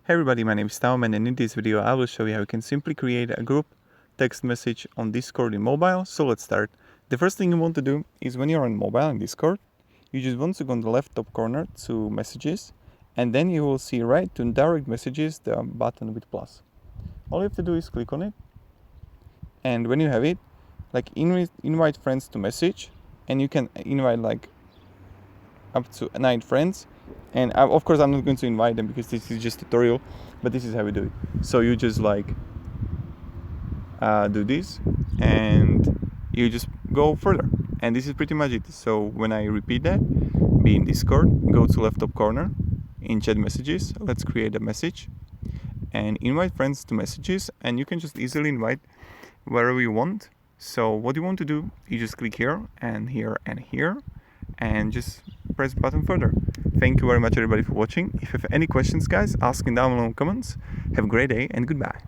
Hey everybody, my name is TaoMan, and in this video I will show you how you can simply create a group text message on Discord in mobile. So let's start. The first thing you want to do is when you're on mobile in Discord, you just want to go on the left top corner to messages, and then you will see right to direct messages the button with plus. All you have to do is click on it, and when you have it, like invite friends to message, and you can invite like up to 9 friends. And of course I'm not going to invite them because this is just a tutorial, but this is how we do it. So you just like do this and you just go further, and this is pretty much it. So when I repeat that, be in Discord, go to left top corner, in chat messages, let's create a message and invite friends to messages, and you can just easily invite wherever you want. So what you want to do, you just click here and here and here and just press button further. Thank you very much everybody for watching. If you have any questions guys, ask in down below in the comments. Have a great day and goodbye.